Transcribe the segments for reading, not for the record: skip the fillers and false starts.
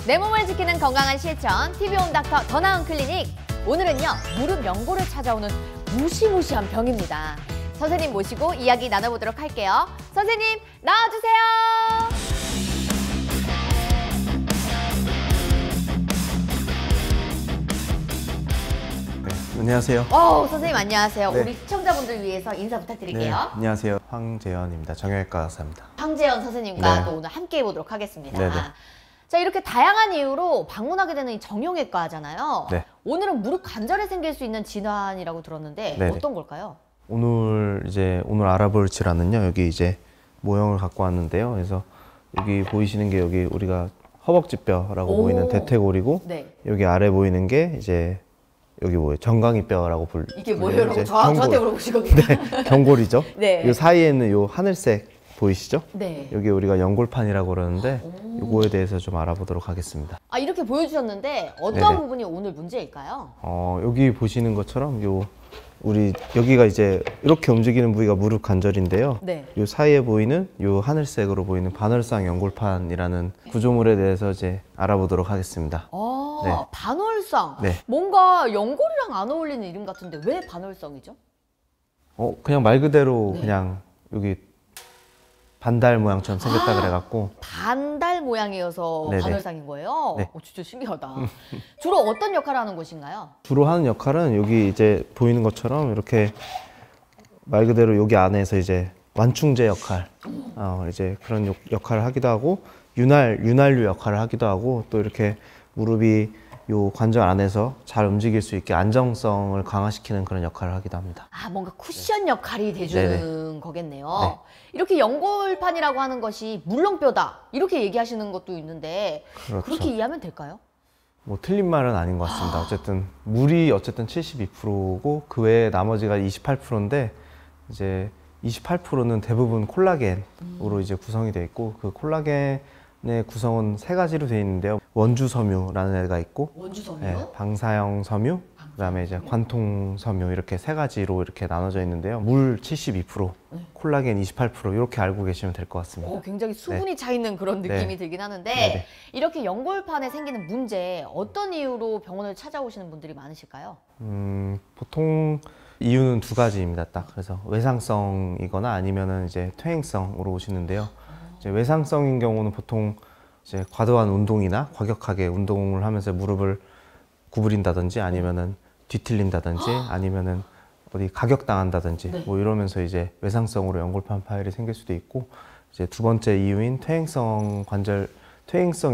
내 몸을 지키는 건강한 실천 TV홈닥터 더 나은 클리닉. 오늘은요, 무릎 연골을 찾아오는 무시무시한 병입니다. 선생님 모시고 이야기 나눠보도록 할게요. 선생님 나와주세요. 안녕하세요. 선생님 안녕하세요. 네. 우리 시청자분들 위해서 인사 부탁드릴게요. 네, 안녕하세요. 황재현입니다. 정형외과 의사입니다. 황재현 선생님과 네. 또 오늘 함께 해보도록 하겠습니다. 네네. 자, 이렇게 다양한 이유로 방문하게 되는 이 정형외과잖아요. 네. 오늘은 무릎 관절에 생길 수 있는 질환이라고 들었는데 네네. 어떤 걸까요? 오늘 알아볼 질환은요. 여기 이제 모형을 갖고 왔는데요. 그래서 여기 보이시는 게 여기 우리가 허벅지뼈라고 보이는 대퇴골이고, 네. 여기 아래 보이는 게 이제 여기 뭐예요? 정강이뼈라고 이게 뭐예요? 이제 저한테 물어보시거든요. 네, 경골이죠. 네. 이 사이에는 요 하늘색 보이시죠? 네. 여기 우리가 연골판이라고 그러는데 요거에 대해서 좀 알아보도록 하겠습니다. 아, 이렇게 보여주셨는데 어떤 네네. 부분이 오늘 문제일까요? 여기 보시는 것처럼 여기가 이제 이렇게 움직이는 부위가 무릎 관절인데요. 네. 요 사이에 보이는 요 하늘색으로 보이는 반월상 연골판이라는 구조물에 대해서 이제 알아보도록 하겠습니다. 네. 반월상. 네. 뭔가 연골이랑 안 어울리는 이름 같은데 왜 반월상이죠? 그냥 말 그대로 네. 그냥 여기 반달 모양처럼 생겼다 그래갖고 반달 모양이어서 네네. 반월상인 거예요? 네. 진짜 신기하다. 주로 어떤 역할을 하는 곳인가요? 주로 하는 역할은 여기 이제 보이는 것처럼 이렇게 말 그대로 여기 안에서 이제 완충제 역할, 이제 그런 역할을 하기도 하고 윤활유 역할을 하기도 하고, 또 이렇게 무릎이 요 관절 안에서 잘 움직일 수 있게 안정성을 강화시키는 그런 역할을 하기도 합니다. 아, 뭔가 쿠션 역할이 돼주는 네네. 거겠네요. 네. 이렇게 연골판이라고 하는 것이 물렁뼈다 이렇게 얘기하시는 것도 있는데 그렇죠. 그렇게 이해하면 될까요? 뭐 틀린 말은 아닌 것 같습니다. 어쨌든 물이 72%고 그 외에 나머지가 28%인데 이제 28%는 대부분 콜라겐으로 이제 구성이 되어 있고, 그 콜라겐의 구성은 세 가지로 되어 있는데요. 원주 섬유라는 애가 있고, 원주 섬유? 네, 방사형 섬유, 그다음에 이제 관통 섬유, 이렇게 세 가지로 이렇게 나눠져 있는데요. 물 72%, 콜라겐 28% 이렇게 알고 계시면 될 것 같습니다. 굉장히 수분이 차 있는 그런 느낌이 네. 들긴 하는데 네네. 이렇게 연골판에 생기는 문제, 어떤 이유로 병원을 찾아오시는 분들이 많으실까요? 보통 이유는 두 가지입니다. 딱 그래서 외상성이거나 아니면은 이제 퇴행성으로 오시는데요. 이제 외상성인 경우는 보통 이제 과도한 운동이나 과격하게 운동을 하면서 무릎을 구부린다든지 아니면은 뒤틀린다든지 아니면은 어디 가격당한다든지 뭐 이러면서 이제 외상성으로 연골판 파열이 생길 수도 있고, 이제 두 번째 이유인 퇴행성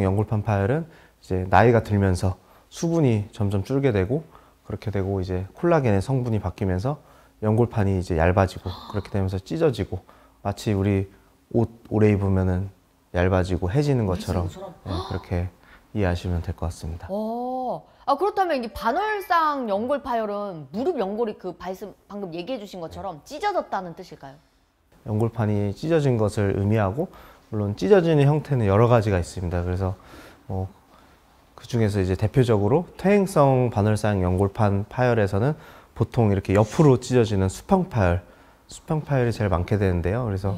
연골판 파열은 이제 나이가 들면서 수분이 점점 줄게 되고, 그렇게 되고 이제 콜라겐의 성분이 바뀌면서 연골판이 이제 얇아지고, 그렇게 되면서 찢어지고, 마치 우리 옷 오래 입으면은 얇아지고 해지는 것처럼 네, 그렇게 이해하시면 될 것 같습니다. 그렇다면 이 반월상 연골 파열은 무릎 연골이 방금 얘기해 주신 것처럼 찢어졌다는 뜻일까요? 연골판이 찢어진 것을 의미하고, 물론 찢어지는 형태는 여러 가지가 있습니다. 그래서 그 중에서 이제 대표적으로 퇴행성 반월상 연골판 파열에서는 보통 이렇게 옆으로 찢어지는 수평 파열이 제일 많게 되는데요. 그래서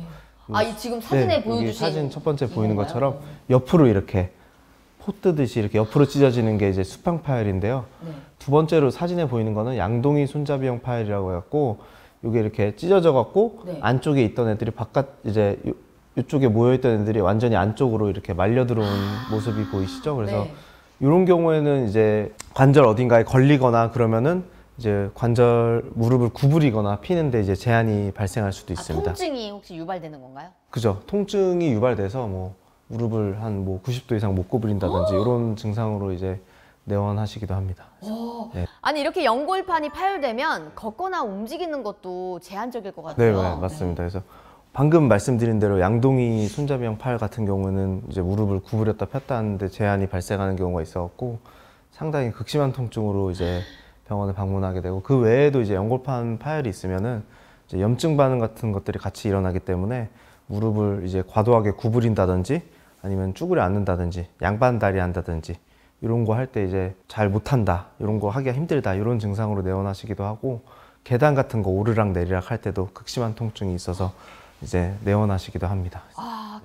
이 지금 사진에 보여주신 여기 사진 첫 번째 보이는 건가요? 것처럼 옆으로 이렇게 포 뜨듯이 이렇게 옆으로 찢어지는 게 이제 수평 파열인데요. 두 번째로 사진에 보이는 거는 양동이 손잡이형 파열이라고 해갖고, 이게 이렇게 찢어져 갖고 안쪽에 있던 애들이 이제 이쪽에 모여 있던 애들이 완전히 안쪽으로 이렇게 말려 들어온 모습이 보이시죠? 그래서 이런 경우에는 이제 관절 어딘가에 걸리거나 그러면은 이제 무릎을 구부리거나 피는데 이제 제한이 발생할 수도 있습니다. 통증이 혹시 유발되는 건가요? 그죠. 통증이 유발돼서 무릎을 한 90도 이상 못 구부린다든지 이런 증상으로 이제 내원하시기도 합니다. 네. 아니, 이렇게 연골판이 파열되면 걷거나 움직이는 것도 제한적일 것 네, 같아요. 맞습니다. 그래서 방금 말씀드린 대로 양동이 손잡이형 파열 같은 경우는 이제 무릎을 구부렸다 폈다 하는데 제한이 발생하는 경우가 있어갖고 상당히 극심한 통증으로 이제 병원에 방문하게 되고, 그 외에도 이제 연골판 파열이 있으면은 이제 염증 반응 같은 것들이 같이 일어나기 때문에 무릎을 이제 과도하게 구부린다든지 아니면 쭈그려 앉는다든지 양반다리 한다든지 이런 거 할 때 이제 잘 못한다, 이런 거 하기가 힘들다, 이런 증상으로 내원하시기도 하고, 계단 같은 거 오르락 내리락 할 때도 극심한 통증이 있어서 이제 내원하시기도 합니다.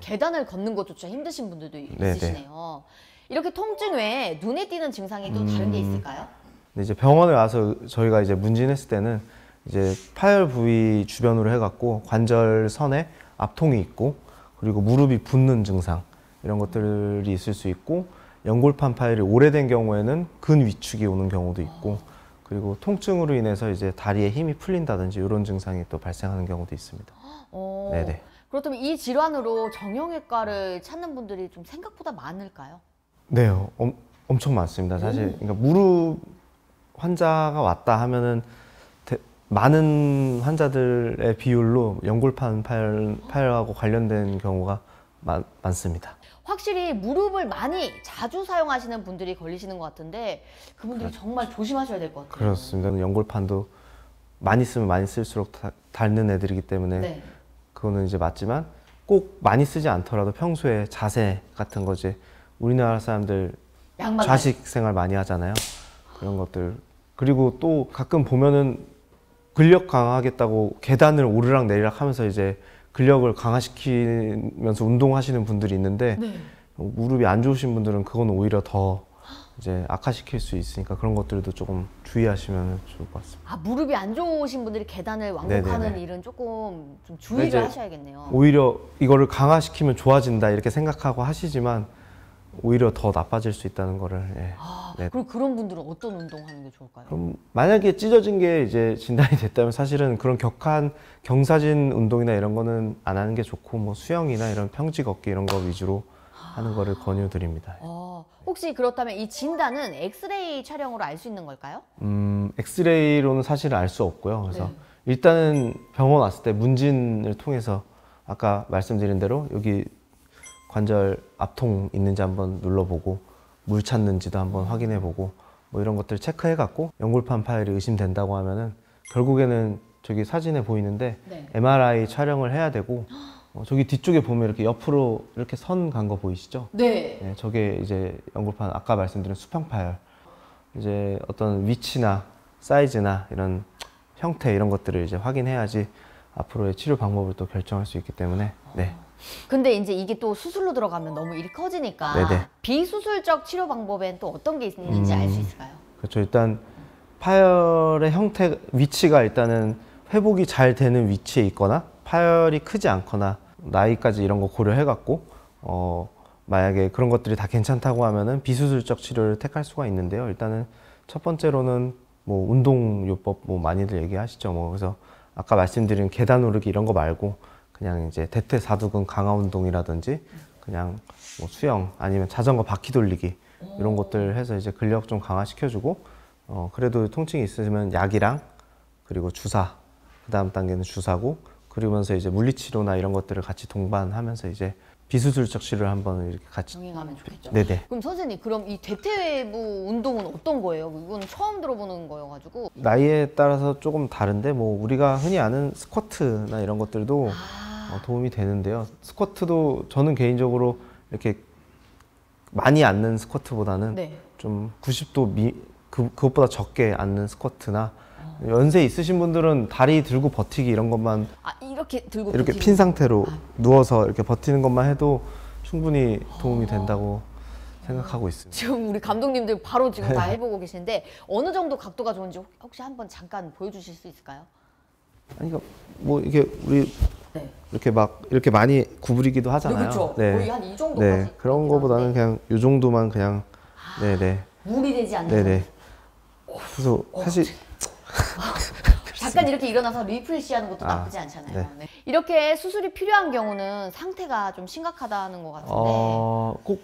계단을 걷는 것조차 힘드신 분들도 있으시네요. 이렇게 통증 외에 눈에 띄는 증상이 또 다른 게 있을까요? 근데 이제 병원에 와서 저희가 이제 문진했을 때는 이제 파열 부위 주변으로 해갖고 관절선에 압통이 있고 그리고 무릎이 붓는 증상 이런 것들이 있을 수 있고 연골판 파열이 오래된 경우에는 근 위축이 오는 경우도 있고 그리고 통증으로 인해서 이제 다리에 힘이 풀린다든지 이런 증상이 또 발생하는 경우도 있습니다. 네네. 그렇다면 이 질환으로 정형외과를 찾는 분들이 좀 생각보다 많을까요? 네, 엄청 많습니다. 사실 그러니까 무릎 환자가 왔다 하면은 많은 환자들의 비율로 연골판 파열하고 관련된 경우가 많습니다. 확실히 무릎을 많이 자주 사용하시는 분들이 걸리시는 것 같은데 그분들이 정말 조심하셔야 될 것 같아요. 그렇습니다. 연골판도 많이 쓰면 많이 쓸수록 닳는 애들이기 때문에 네. 그거는 이제 맞지만 꼭 많이 쓰지 않더라도 평소에 자세 같은 거지 우리나라 사람들 좌식 생활 많이 하잖아요. 그런 것들 그리고 또 가끔 보면은 근력 강화하겠다고 계단을 오르락 내리락 하면서 이제 근력을 강화시키면서 운동하시는 분들이 있는데 네. 무릎이 안 좋으신 분들은 그건 오히려 더 이제 악화시킬 수 있으니까 그런 것들도 조금 주의하시면 좋을 것 같습니다. 아, 무릎이 안 좋으신 분들이 계단을 왕복하는 네네네. 일은 조금 좀 주의를 하셔야겠네요. 오히려 이거를 강화시키면 좋아진다 이렇게 생각하고 하시지만 오히려 더 나빠질 수 있다는 거를. 예. 네. 그럼 그런 분들은 어떤 운동하는 게 좋을까요? 그럼 만약에 찢어진 게 이제 진단이 됐다면 사실은 그런 격한 경사진 운동이나 이런 거는 안 하는 게 좋고 뭐 수영이나 이런 평지 걷기 이런 거 위주로 하는 거를 권유드립니다. 혹시 그렇다면 이 진단은 엑스레이 촬영으로 알 수 있는 걸까요? 엑스레이로는 사실 알 수 없고요. 그래서 일단은 병원 왔을 때 문진을 통해서 아까 말씀드린 대로 여기 관절 압통 있는지 한번 눌러보고 물 찼는지도 한번 확인해보고 뭐 이런 것들 체크해갖고 연골판 파열이 의심된다고 하면은 결국에는 저기 사진에 보이는데 MRI 촬영을 해야 되고 저기 뒤쪽에 보면 이렇게 옆으로 이렇게 선 간 거 보이시죠? 네. 네, 저게 이제 연골판 아까 말씀드린 수평 파열 이제 어떤 위치나 사이즈나 이런 형태 이런 것들을 이제 확인해야지 앞으로의 치료 방법을 또 결정할 수 있기 때문에 네. 근데 이제 이게 또 수술로 들어가면 너무 일이 커지니까 네네. 비수술적 치료 방법엔 또 어떤 게 있는지 알 수 있을까요? 그렇죠. 일단 파열의 형태, 위치가 일단은 회복이 잘 되는 위치에 있거나 파열이 크지 않거나 나이까지 이런 거 고려해갖고 만약에 그런 것들이 다 괜찮다고 하면은 비수술적 치료를 택할 수가 있는데요. 일단은 첫 번째로는 뭐 운동요법 뭐 많이들 얘기하시죠. 뭐 그래서 아까 말씀드린 계단 오르기 이런 거 말고 그냥 이제 대퇴사두근 강화 운동이라든지 그냥 뭐 수영 아니면 자전거 바퀴 돌리기 이런 것들 해서 이제 근력 좀 강화시켜주고 그래도 통증이 있으면 약이랑 그리고 주사 그 다음 단계는 주사고 그러면서 이제 물리치료나 이런 것들을 같이 동반하면서 이제 비수술적 치료를 한번 이렇게 같이 병행하면 좋겠죠. 네네. 그럼 선생님 그럼 이 대퇴부 운동은 어떤 거예요? 이거는 처음 들어보는 거여가지고. 나이에 따라서 조금 다른데 뭐 우리가 흔히 아는 스쿼트나 이런 것들도 도움이 되는데요. 스쿼트도 저는 개인적으로 이렇게 많이 앉는 스쿼트보다는 좀 90도 그것보다 적게 앉는 스쿼트나 연세 있으신 분들은 다리 들고 버티기 이런 것만 이렇게 들고 이렇게 버티는 핀 상태로 누워서 이렇게 버티는 것만 해도 충분히 도움이 된다고 생각하고 있습니다. 지금 우리 감독님들 바로 지금 다 해보고 계시는데 어느 정도 각도가 좋은지 혹시 한번 잠깐 보여주실 수 있을까요? 아니 그러니까 뭐 이게 우리 이렇게 막 이렇게 많이 구부리기도 하잖아요. 그렇죠. 거의 한 이 정도까지. 네, 그런 거보다는 그냥 이 정도만 그냥 네네. 무리 되지 않는. 네네. 그래서 사실 잠깐 이렇게 일어나서 리프레시하는 것도 나쁘지 않잖아요. 네. 이렇게 수술이 필요한 경우는 상태가 좀 심각하다는 것 같은데. 꼭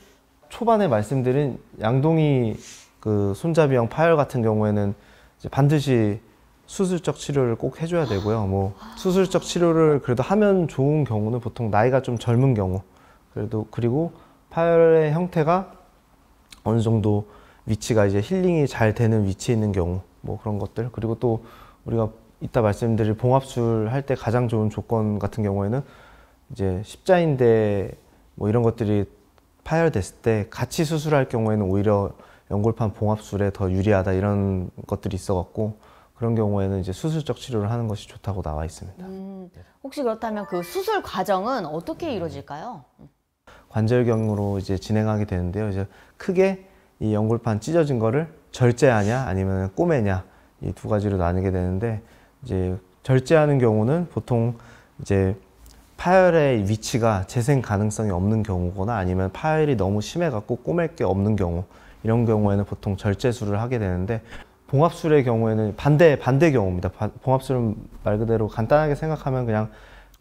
초반에 말씀드린 양동이 그 손잡이형 파열 같은 경우에는 이제 반드시 수술적 치료를 꼭 해줘야 되고요. 뭐 수술적 치료를 그래도 하면 좋은 경우는 보통 나이가 좀 젊은 경우 그리고 파열의 형태가 어느 정도 위치가 이제 힐링이 잘 되는 위치에 있는 경우 뭐 그런 것들 그리고 또 우리가 이따 말씀드릴 봉합술 할 때 가장 좋은 조건 같은 경우에는 이제 십자인대 뭐 이런 것들이 파열됐을 때 같이 수술할 경우에는 오히려 연골판 봉합술에 더 유리하다 이런 것들이 있어갖고 그런 경우에는 이제 수술적 치료를 하는 것이 좋다고 나와 있습니다. 혹시 그렇다면 그 수술 과정은 어떻게 이루어질까요? 관절경으로 이제 진행하게 되는데요. 이제 크게 이 연골판 찢어진 거를 절제하냐 아니면 꼬매냐 이 두 가지로 나누게 되는데 이제 절제하는 경우는 보통 이제 파열의 위치가 재생 가능성이 없는 경우거나 아니면 파열이 너무 심해갖고 꼬맬 게 없는 경우 이런 경우에는 보통 절제술을 하게 되는데 봉합술의 경우에는 반대 경우입니다. 봉합술은 말 그대로 간단하게 생각하면 그냥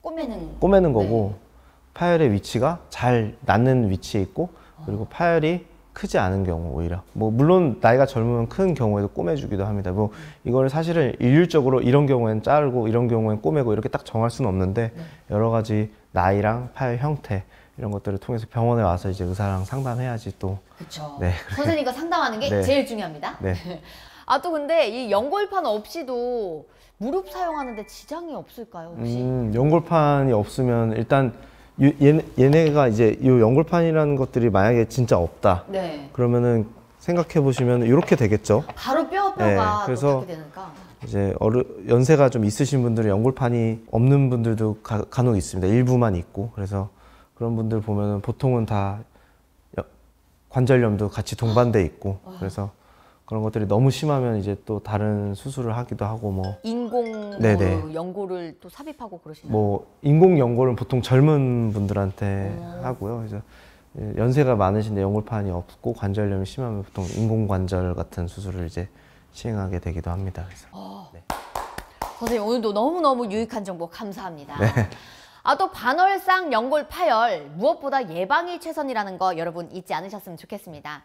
꼬매는 거고 파열의 위치가 잘 낫는 위치에 있고 그리고 파열이 크지 않은 경우 오히려 뭐 물론 나이가 젊으면 큰 경우에도 꼬매주기도 합니다. 뭐 이거를 사실은 일률적으로 이런 경우에는 자르고 이런 경우에는 꼬매고 이렇게 딱 정할 수는 없는데 여러 가지 나이랑 파열 형태 이런 것들을 통해서 병원에 와서 이제 의사랑 상담해야지 또. 그렇죠. 네. 선생님과 상담하는 게 네. 제일 중요합니다. 네. 아, 또 근데 이 연골판 없이도 무릎 사용하는데 지장이 없을까요, 혹시? 연골판이 없으면 일단 얘네가 이제 이 연골판이라는 것들이 만약에 진짜 없다. 네. 그러면은 생각해 보시면 이렇게 되겠죠. 바로 뼈가 네, 또 그래서 닿게 되니까. 이제 연세가 좀 있으신 분들은 연골판이 없는 분들도 간혹 있습니다. 일부만 있고 그래서 그런 분들 보면은 보통은 다 관절염도 같이 동반돼 있고 그래서 그런 것들이 너무 심하면 이제 또 다른 수술을 하기도 하고 뭐 인공 네네. 연골을 또 삽입하고 그러시나요? 뭐 인공 연골은 보통 젊은 분들한테 하고요. 그래서 연세가 많으신데 연골판이 없고 관절염이 심하면 보통 인공 관절 같은 수술을 이제 시행하게 되기도 합니다. 그래서 네. 선생님 오늘도 너무너무 유익한 정보 감사합니다. 네. 아, 또 반월상 연골 파열 무엇보다 예방이 최선이라는 거 여러분 잊지 않으셨으면 좋겠습니다.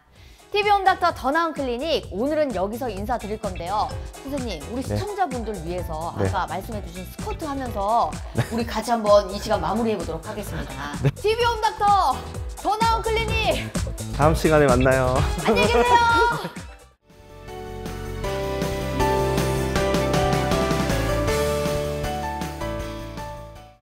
TV 홈닥터 더 나은 클리닉 오늘은 여기서 인사드릴 건데요. 선생님 우리 시청자분들 위해서 아까 말씀해주신 스쿼트 하면서 우리 같이 한번 이 시간 마무리해 보도록 하겠습니다. TV 홈닥터 더 나은 클리닉 다음 시간에 만나요. 안녕히 계세요.